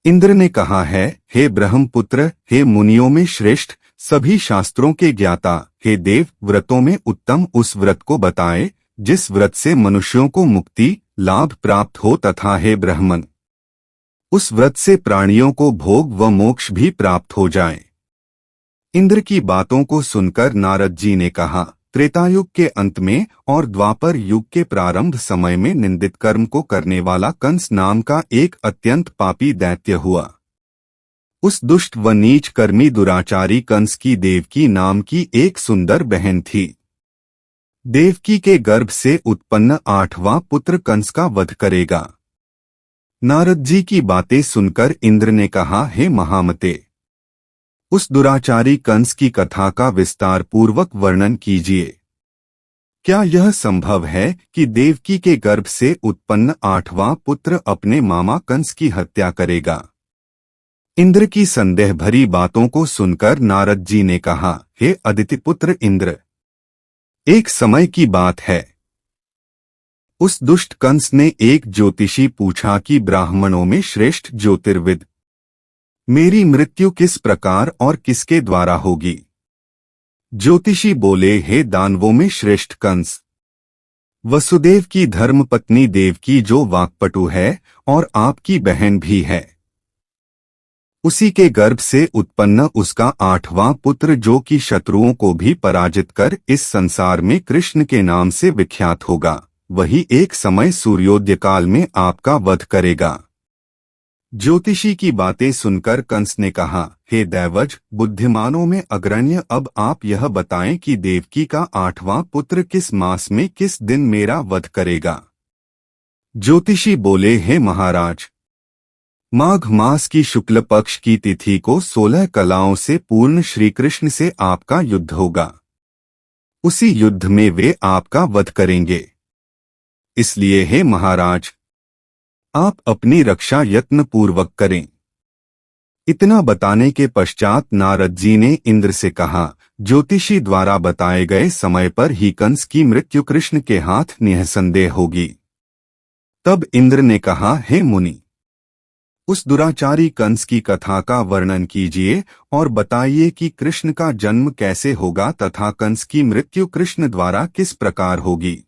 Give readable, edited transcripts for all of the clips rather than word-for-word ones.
इंद्र ने कहा है, हे ब्रह्मपुत्र, हे मुनियों में श्रेष्ठ, सभी शास्त्रों के ज्ञाता, हे देव, व्रतों में उत्तम उस व्रत को बताए जिस व्रत से मनुष्यों को मुक्ति लाभ प्राप्त हो, तथा हे ब्राह्मण, उस व्रत से प्राणियों को भोग व मोक्ष भी प्राप्त हो जाए। इंद्र की बातों को सुनकर नारद जी ने कहा, त्रेतायुग के अंत में और द्वापर युग के प्रारंभ समय में निंदित कर्म को करने वाला कंस नाम का एक अत्यंत पापी दैत्य हुआ। उस दुष्ट व नीच कर्मी दुराचारी कंस की देवकी नाम की एक सुंदर बहन थी। देवकी के गर्भ से उत्पन्न 8वां पुत्र कंस का वध करेगा। नारद जी की बातें सुनकर इंद्र ने कहा, हे महामते, उस दुराचारी कंस की कथा का विस्तार पूर्वक वर्णन कीजिए। क्या यह संभव है कि देवकी के गर्भ से उत्पन्न 8वां पुत्र अपने मामा कंस की हत्या करेगा? इंद्र की संदेह भरी बातों को सुनकर नारद जी ने कहा, हे अदितिपुत्र इंद्र, एक समय की बात है, उस दुष्ट कंस ने एक ज्योतिषी पूछा कि ब्राह्मणों में श्रेष्ठ ज्योतिर्विद, मेरी मृत्यु किस प्रकार और किसके द्वारा होगी? ज्योतिषी बोले, हे दानवों में श्रेष्ठ कंस, वसुदेव की धर्मपत्नी देवकी जो वाक्पटु है और आपकी बहन भी है, उसी के गर्भ से उत्पन्न उसका 8वां पुत्र जो कि शत्रुओं को भी पराजित कर इस संसार में कृष्ण के नाम से विख्यात होगा, वही एक समय सूर्योदय काल में आपका वध करेगा। ज्योतिषी की बातें सुनकर कंस ने कहा, हे दैवज, बुद्धिमानों में अग्रण्य, अब आप यह बताएं कि देवकी का 8वां पुत्र किस मास में किस दिन मेरा वध करेगा? ज्योतिषी बोले, हे महाराज, माघ मास की शुक्ल पक्ष की तिथि को 16 कलाओं से पूर्ण श्री कृष्ण से आपका युद्ध होगा। उसी युद्ध में वे आपका वध करेंगे। इसलिए हे महाराज, आप अपनी रक्षा यत्न पूर्वक करें। इतना बताने के पश्चात नारद जी ने इंद्र से कहा, ज्योतिषी द्वारा बताए गए समय पर ही कंस की मृत्यु कृष्ण के हाथ निःसंदेह होगी। तब इंद्र ने कहा, हे मुनि, उस दुराचारी कंस की कथा का वर्णन कीजिए और बताइए कि कृष्ण का जन्म कैसे होगा तथा कंस की मृत्यु कृष्ण द्वारा किस प्रकार होगी।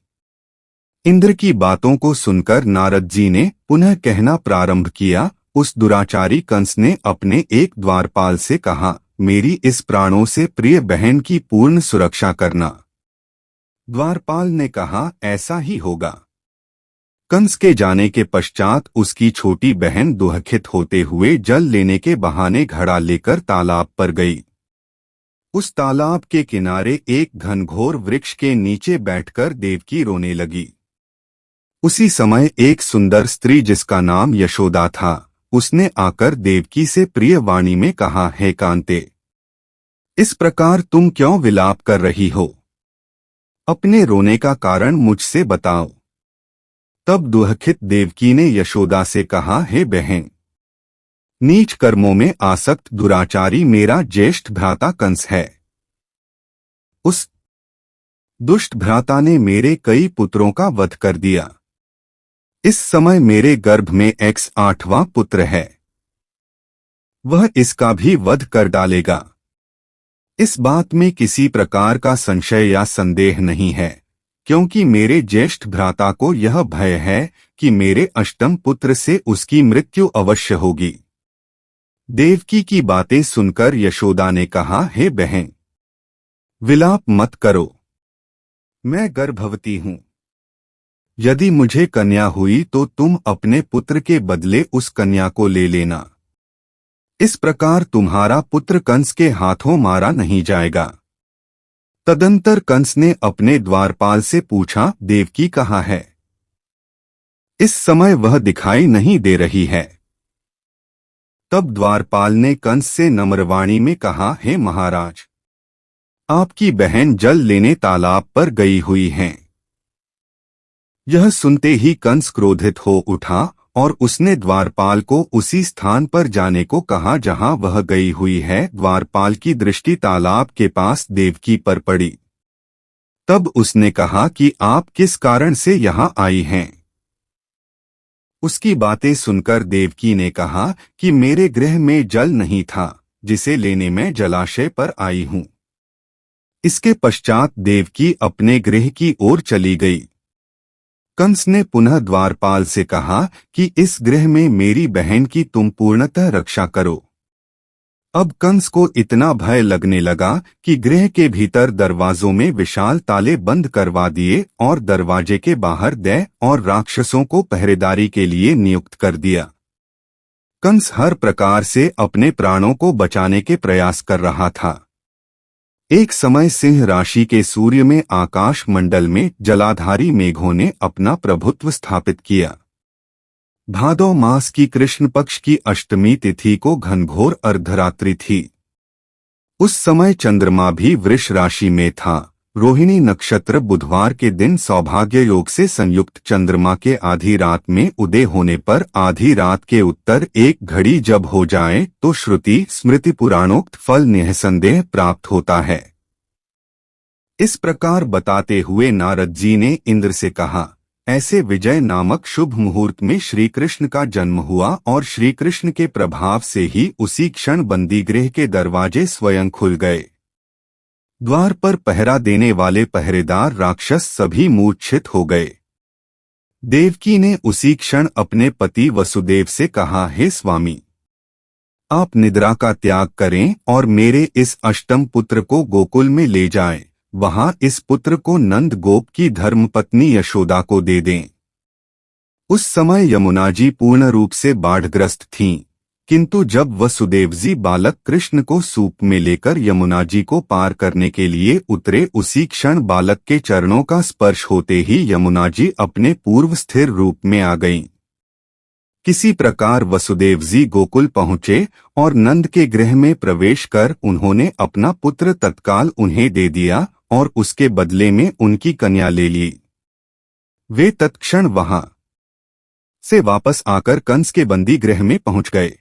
इंद्र की बातों को सुनकर नारद जी ने पुनः कहना प्रारंभ किया, उस दुराचारी कंस ने अपने एक द्वारपाल से कहा, मेरी इस प्राणों से प्रिय बहन की पूर्ण सुरक्षा करना। द्वारपाल ने कहा, ऐसा ही होगा। कंस के जाने के पश्चात उसकी छोटी बहन दुखित होते हुए जल लेने के बहाने घड़ा लेकर तालाब पर गई। उस तालाब के किनारे एक घनघोर वृक्ष के नीचे बैठकर देवकी रोने लगी। उसी समय एक सुंदर स्त्री जिसका नाम यशोदा था, उसने आकर देवकी से प्रिय वाणी में कहा, हे कांते, इस प्रकार तुम क्यों विलाप कर रही हो? अपने रोने का कारण मुझसे बताओ। तब दुखित देवकी ने यशोदा से कहा, हे बहन, नीच कर्मों में आसक्त दुराचारी मेरा ज्येष्ठ भ्राता कंस है। उस दुष्ट भ्राता ने मेरे कई पुत्रों का वध कर दिया। इस समय मेरे गर्भ में 8वां पुत्र है, वह इसका भी वध कर डालेगा। इस बात में किसी प्रकार का संशय या संदेह नहीं है, क्योंकि मेरे ज्येष्ठ भ्राता को यह भय है कि मेरे अष्टम पुत्र से उसकी मृत्यु अवश्य होगी। देवकी की बातें सुनकर यशोदा ने कहा, हे बहन, विलाप मत करो, मैं गर्भवती हूँ। यदि मुझे कन्या हुई तो तुम अपने पुत्र के बदले उस कन्या को ले लेना। इस प्रकार तुम्हारा पुत्र कंस के हाथों मारा नहीं जाएगा। तदंतर कंस ने अपने द्वारपाल से पूछा, देवकी कहाँ है? इस समय वह दिखाई नहीं दे रही है। तब द्वारपाल ने कंस से नम्रवाणी में कहा, हे महाराज, आपकी बहन जल लेने तालाब पर गई हुई हैं। यह सुनते ही कंस क्रोधित हो उठा और उसने द्वारपाल को उसी स्थान पर जाने को कहा जहां वह गई हुई है। द्वारपाल की दृष्टि तालाब के पास देवकी पर पड़ी। तब उसने कहा कि आप किस कारण से यहाँ आई हैं? उसकी बातें सुनकर देवकी ने कहा कि मेरे गृह में जल नहीं था, जिसे लेने मैं जलाशय पर आई हूँ। इसके पश्चात देवकी अपने गृह की ओर चली गई। कंस ने पुनः द्वारपाल से कहा कि इस गृह में मेरी बहन की तुम पूर्णतः रक्षा करो। अब कंस को इतना भय लगने लगा कि गृह के भीतर दरवाजों में विशाल ताले बंद करवा दिए और दरवाजे के बाहर दैत्य और राक्षसों को पहरेदारी के लिए नियुक्त कर दिया। कंस हर प्रकार से अपने प्राणों को बचाने के प्रयास कर रहा था। एक समय सिंह राशि के सूर्य में आकाश मंडल में जलाधारी मेघों ने अपना प्रभुत्व स्थापित किया। भादौ मास की कृष्ण पक्ष की अष्टमी तिथि को घनघोर अर्धरात्रि थी। उस समय चंद्रमा भी वृष राशि में था। रोहिणी नक्षत्र बुधवार के दिन सौभाग्य योग से संयुक्त चंद्रमा के आधी रात में उदय होने पर आधी रात के उत्तर एक घड़ी जब हो जाए तो श्रुति स्मृति पुराणोक्त फल निःसंदेह प्राप्त होता है। इस प्रकार बताते हुए नारद जी ने इंद्र से कहा, ऐसे विजय नामक शुभ मुहूर्त में श्री कृष्ण का जन्म हुआ और श्री कृष्ण के प्रभाव से ही उसी क्षण बंदी गृह के दरवाजे स्वयं खुल गए। द्वार पर पहरा देने वाले पहरेदार राक्षस सभी मूर्छित हो गए। देवकी ने उसी क्षण अपने पति वसुदेव से कहा, हे स्वामी, आप निद्रा का त्याग करें और मेरे इस अष्टम पुत्र को गोकुल में ले जाएं। वहां इस पुत्र को नंद गोप की धर्मपत्नी यशोदा को दे दें। उस समय यमुना जी पूर्ण रूप से बाढ़ग्रस्त थीं, किंतु जब वसुदेव जी बालक कृष्ण को सूप में लेकर यमुना जी को पार करने के लिए उतरे, उसी क्षण बालक के चरणों का स्पर्श होते ही यमुना जी अपने पूर्व स्थिर रूप में आ गईं। किसी प्रकार वसुदेव जी गोकुल पहुंचे और नंद के गृह में प्रवेश कर उन्होंने अपना पुत्र तत्काल उन्हें दे दिया और उसके बदले में उनकी कन्या ले ली। वे तत्क्षण वहां से वापस आकर कंस के बंदी गृह में पहुंच गए।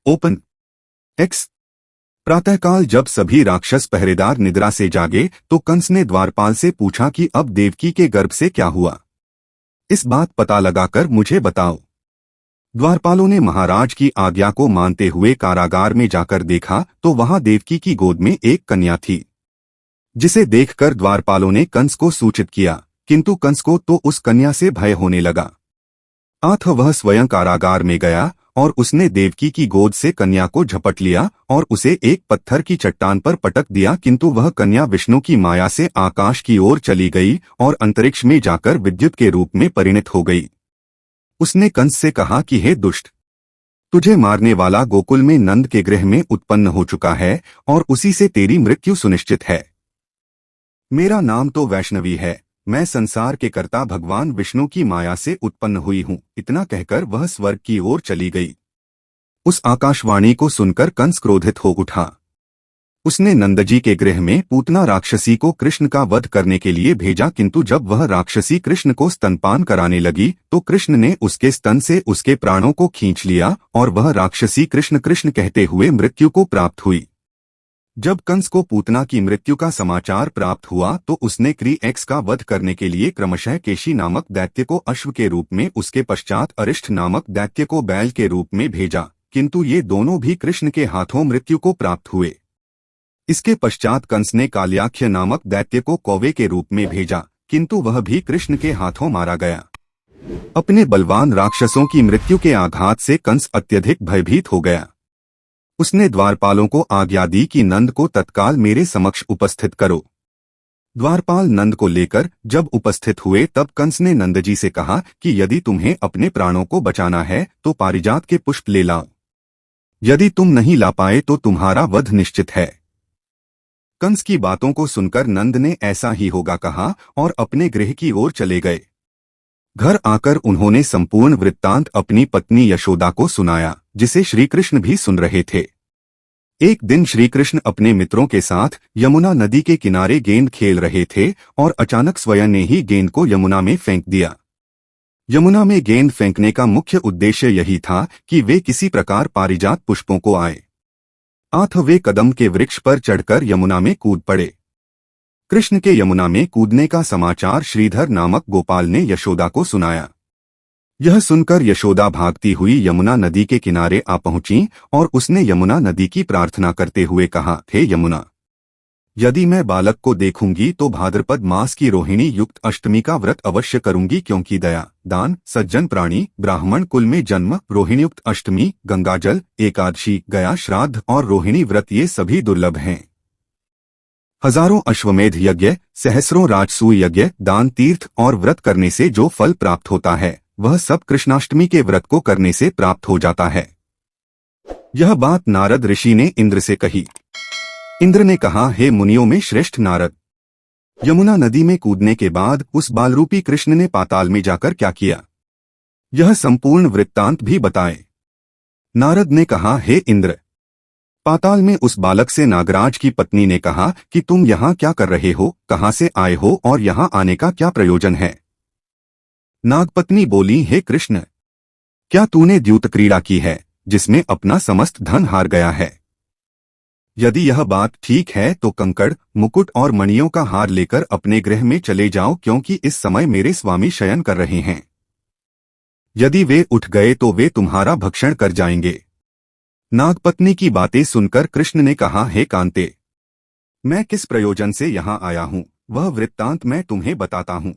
ओपन एक्स प्रातःकाल जब सभी राक्षस पहरेदार निद्रा से जागे तो कंस ने द्वारपाल से पूछा कि अब देवकी के गर्भ से क्या हुआ, इस बात पता लगाकर मुझे बताओ। द्वारपालों ने महाराज की आज्ञा को मानते हुए कारागार में जाकर देखा तो वहां देवकी की गोद में एक कन्या थी, जिसे देखकर द्वारपालों ने कंस को सूचित किया, किंतु कंस को तो उस कन्या से भय होने लगा। अतः वह स्वयं कारागार में गया और उसने देवकी की गोद से कन्या को झपट लिया और उसे एक पत्थर की चट्टान पर पटक दिया, किंतु वह कन्या विष्णु की माया से आकाश की ओर चली गई और अंतरिक्ष में जाकर विद्युत के रूप में परिणत हो गई। उसने कंस से कहा कि हे दुष्ट, तुझे मारने वाला गोकुल में नंद के गृह में उत्पन्न हो चुका है और उसी से तेरी मृत्यु सुनिश्चित है। मेरा नाम तो वैष्णवी है, मैं संसार के कर्ता भगवान विष्णु की माया से उत्पन्न हुई हूँ। इतना कहकर वह स्वर्ग की ओर चली गई। उस आकाशवाणी को सुनकर कंस क्रोधित हो उठा। उसने नंदजी के गृह में पूतना राक्षसी को कृष्ण का वध करने के लिए भेजा, किंतु जब वह राक्षसी कृष्ण को स्तनपान कराने लगी तो कृष्ण ने उसके स्तन से उसके प्राणों को खींच लिया और वह राक्षसी कृष्ण कृष्ण कहते हुए मृत्यु को प्राप्त हुई। जब कंस को पूतना की मृत्यु का समाचार प्राप्त हुआ तो उसने क्री एक्स का वध करने के लिए क्रमशः केशी नामक दैत्य को अश्व के रूप में, उसके पश्चात अरिष्ठ नामक दैत्य को बैल के रूप में भेजा, किंतु ये दोनों भी कृष्ण के हाथों मृत्यु को प्राप्त हुए। इसके पश्चात कंस ने काल्याख्य नामक दैत्य को कौवे के रूप में भेजा, किंतु वह भी कृष्ण के हाथों मारा गया। अपने बलवान राक्षसों की मृत्यु के आघात से कंस अत्यधिक भयभीत हो गया। उसने द्वारपालों को आज्ञा दी कि नंद को तत्काल मेरे समक्ष उपस्थित करो। द्वारपाल नंद को लेकर जब उपस्थित हुए तब कंस ने नंदजी से कहा कि यदि तुम्हें अपने प्राणों को बचाना है तो पारिजात के पुष्प ले लाओ, यदि तुम नहीं ला पाए तो तुम्हारा वध निश्चित है। कंस की बातों को सुनकर नंद ने ऐसा ही होगा कहा और अपने गृह की ओर चले गए। घर आकर उन्होंने संपूर्ण वृत्तांत अपनी पत्नी यशोदा को सुनाया, जिसे श्री कृष्ण भी सुन रहे थे। एक दिन श्री कृष्ण अपने मित्रों के साथ यमुना नदी के किनारे गेंद खेल रहे थे और अचानक स्वयं ने ही गेंद को यमुना में फेंक दिया। यमुना में गेंद फेंकने का मुख्य उद्देश्य यही था कि वे किसी प्रकार पारिजात पुष्पों को आए। अतः वे कदम के वृक्ष पर चढ़कर यमुना में कूद पड़े। कृष्ण के यमुना में कूदने का समाचार श्रीधर नामक गोपाल ने यशोदा को सुनाया। यह सुनकर यशोदा भागती हुई यमुना नदी के किनारे आ पहुंची और उसने यमुना नदी की प्रार्थना करते हुए कहा, हे यमुना, यदि मैं बालक को देखूंगी तो भाद्रपद मास की रोहिणी युक्त अष्टमी का व्रत अवश्य करूंगी, क्योंकि दया, दान, सज्जन प्राणी, ब्राह्मण कुल में जन्म, रोहिणीयुक्त अष्टमी, गंगाजल, एकादशी, गया श्राद्ध और रोहिणी व्रत ये सभी दुर्लभ हैं। हजारों अश्वमेध यज्ञ, सहस्रों राजसूय यज्ञ, दान, तीर्थ और व्रत करने से जो फल प्राप्त होता है वह सब कृष्णाष्टमी के व्रत को करने से प्राप्त हो जाता है। यह बात नारद ऋषि ने इंद्र से कही। इंद्र ने कहा, हे मुनियों में श्रेष्ठ नारद, यमुना नदी में कूदने के बाद उस बालरूपी कृष्ण ने पाताल में जाकर क्या किया, यह संपूर्ण वृत्तांत भी बताए। नारद ने कहा, हे इंद्र, पाताल में उस बालक से नागराज की पत्नी ने कहा कि तुम यहाँ क्या कर रहे हो, कहाँ से आए हो और यहाँ आने का क्या प्रयोजन है। नागपत्नी बोली, हे कृष्ण, क्या तूने द्यूत क्रीड़ा की है जिसमें अपना समस्त धन हार गया है? यदि यह बात ठीक है तो कंकड़, मुकुट और मणियों का हार लेकर अपने गृह में चले जाओ, क्योंकि इस समय मेरे स्वामी शयन कर रहे हैं। यदि वे उठ गए तो वे तुम्हारा भक्षण कर जाएंगे। नागपत्नी की बातें सुनकर कृष्ण ने कहा, हे कांते, मैं किस प्रयोजन से यहाँ आया हूँ वह वृत्तांत मैं तुम्हें बताता हूँ।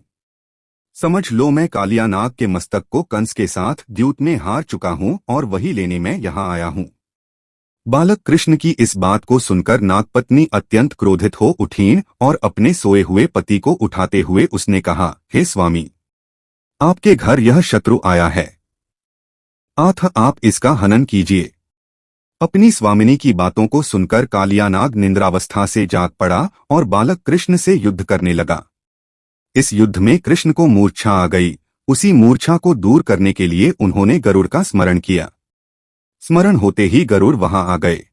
समझ लो, मैं कालिया नाग के मस्तक को कंस के साथ द्यूत में हार चुका हूँ और वही लेने मैं यहाँ आया हूँ। बालक कृष्ण की इस बात को सुनकर नागपत्नी अत्यंत क्रोधित हो उठीं और अपने सोए हुए पति को उठाते हुए उसने कहा, हे स्वामी, आपके घर यह शत्रु आया है, अतः आप इसका हनन कीजिए। अपनी स्वामिनी की बातों को सुनकर कालियानाग निंद्रावस्था से जाग पड़ा और बालक कृष्ण से युद्ध करने लगा। इस युद्ध में कृष्ण को मूर्छा आ गई। उसी मूर्छा को दूर करने के लिए उन्होंने गरुड़ का स्मरण किया। स्मरण होते ही गरुड़ वहां आ गए।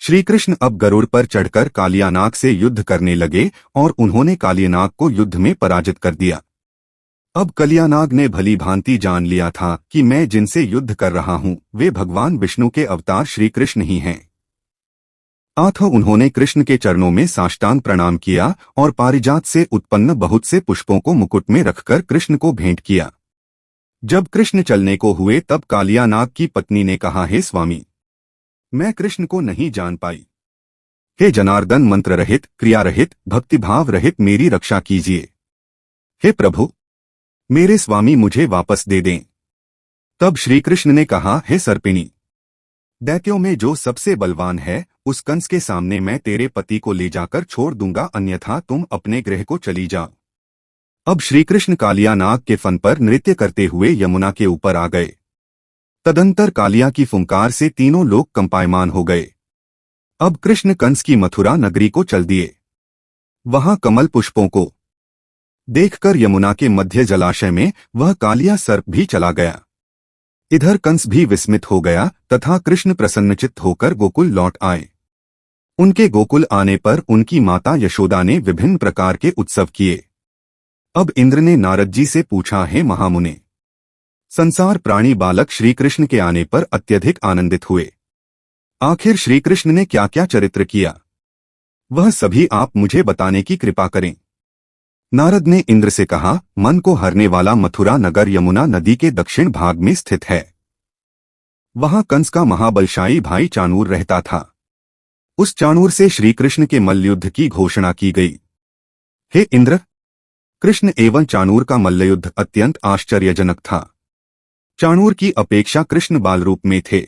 श्री कृष्ण अब गरुड़ पर चढ़कर कालियानाग से युद्ध करने लगे और उन्होंने कालियानाग को युद्ध में पराजित कर दिया। अब कालियानाग ने भली भांति जान लिया था कि मैं जिनसे युद्ध कर रहा हूं वे भगवान विष्णु के अवतार श्री कृष्ण ही हैं। अतः उन्होंने कृष्ण के चरणों में साष्टांग प्रणाम किया और पारिजात से उत्पन्न बहुत से पुष्पों को मुकुट में रखकर कृष्ण को भेंट किया। जब कृष्ण चलने को हुए तब कालियानाग की पत्नी ने कहा, हे स्वामी, मैं कृष्ण को नहीं जान पाई। हे जनार्दन, मंत्र रहित, क्रिया रहित, भक्तिभाव रहित मेरी रक्षा कीजिए। हे प्रभु, मेरे स्वामी मुझे वापस दे दें। तब श्री कृष्ण ने कहा, हे सर्पिणी, दैत्यों में जो सबसे बलवान है उस कंस के सामने मैं तेरे पति को ले जाकर छोड़ दूंगा, अन्यथा तुम अपने गृह को चली जाओ। अब श्री कृष्ण कालियानाग के फन पर नृत्य करते हुए यमुना के ऊपर आ गए। तदंतर कालिया की फुंकार से तीनों लोग कंपायमान हो गए। अब कृष्ण कंस की मथुरा नगरी को चल दिए। वहां कमल पुष्पों को देखकर यमुना के मध्य जलाशय में वह कालिया सर्प भी चला गया। इधर कंस भी विस्मित हो गया तथा कृष्ण प्रसन्नचित्त होकर गोकुल लौट आए। उनके गोकुल आने पर उनकी माता यशोदा ने विभिन्न प्रकार के उत्सव किए। अब इंद्र ने नारद जी से पूछा, हे महामुने, संसार प्राणी बालक श्री कृष्ण के आने पर अत्यधिक आनंदित हुए। आखिर श्री कृष्ण ने क्या क्या चरित्र किया, वह सभी आप मुझे बताने की कृपा करें। नारद ने इंद्र से कहा, मन को हरने वाला मथुरा नगर यमुना नदी के दक्षिण भाग में स्थित है। वहां कंस का महाबलशाली भाई चाणूर रहता था। उस चाणूर से श्री कृष्ण के मल्लयुद्ध की घोषणा की गई। हे इंद्र, कृष्ण एवं चाणूर का मल्लयुद्ध अत्यंत आश्चर्यजनक था। चाणूर की अपेक्षा कृष्ण बाल रूप में थे।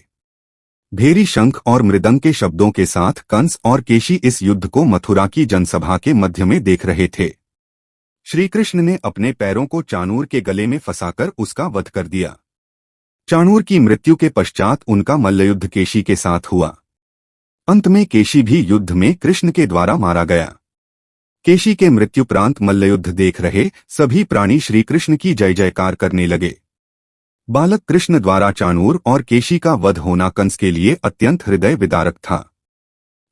भेरी शंख और मृदंग के शब्दों के साथ कंस और केशी इस युद्ध को मथुरा की जनसभा के मध्य में देख रहे थे। श्री कृष्ण ने अपने पैरों को चाणूर के गले में फंसाकर उसका वध कर दिया। चाणूर की मृत्यु के पश्चात उनका मल्लयुद्ध केशी के साथ हुआ। अंत में केशी भी युद्ध में कृष्ण के द्वारा मारा गया। केशी के मृत्युपरांत मल्लयुद्ध देख रहे सभी प्राणी श्री कृष्ण की जय जयकार करने लगे। बालक कृष्ण द्वारा चाणूर और केशी का वध होना कंस के लिए अत्यंत हृदय विदारक था।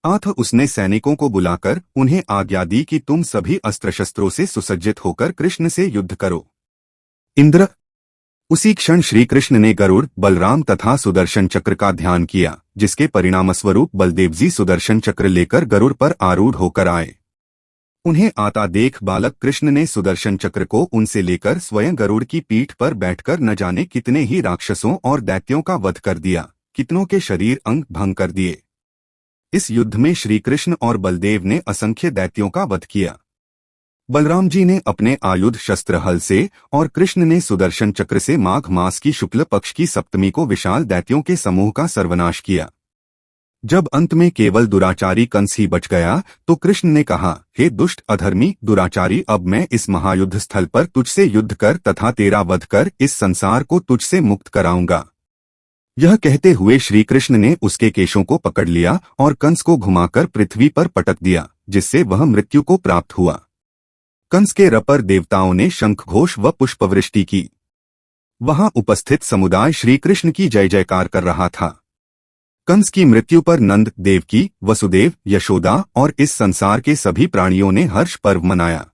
अतः उसने सैनिकों को बुलाकर उन्हें आज्ञा दी कि तुम सभी अस्त्र शस्त्रों से सुसज्जित होकर कृष्ण से युद्ध करो। इंद्र, उसी क्षण श्री कृष्ण ने गरुड़, बलराम तथा सुदर्शन चक्र का ध्यान किया, जिसके परिणामस्वरूप बलदेव जी सुदर्शन चक्र लेकर गरुड़ पर आरूढ़ होकर आए। उन्हें आता देख बालक कृष्ण ने सुदर्शन चक्र को उनसे लेकर स्वयं गरुड़ की पीठ पर बैठकर न जाने कितने ही राक्षसों और दैत्यों का वध कर दिया, कितनों के शरीर अंग भंग कर दिए। इस युद्ध में श्री कृष्ण और बलदेव ने असंख्य दैत्यों का वध किया। बलराम जी ने अपने आयुध शस्त्र हल से और कृष्ण ने सुदर्शन चक्र से माघ मास की शुक्ल पक्ष की सप्तमी को विशाल दैत्यों के समूह का सर्वनाश किया। जब अंत में केवल दुराचारी कंस ही बच गया तो कृष्ण ने कहा, हे दुष्ट अधर्मी दुराचारी, अब मैं इस महायुद्ध स्थल पर तुझसे युद्ध कर तथा तेरा वध कर इस संसार को तुझसे मुक्त कराऊंगा। यह कहते हुए श्री कृष्ण ने उसके केशों को पकड़ लिया और कंस को घुमाकर पृथ्वी पर पटक दिया, जिससे वह मृत्यु को प्राप्त हुआ। कंस के रपर देवताओं ने शंखघोष व पुष्पवृष्टि की। वहां उपस्थित समुदाय श्री कृष्ण की जय जयकार कर रहा था। कंस की मृत्यु पर नंद, देवकी, वसुदेव, यशोदा और इस संसार के सभी प्राणियों ने हर्ष पर्व मनाया।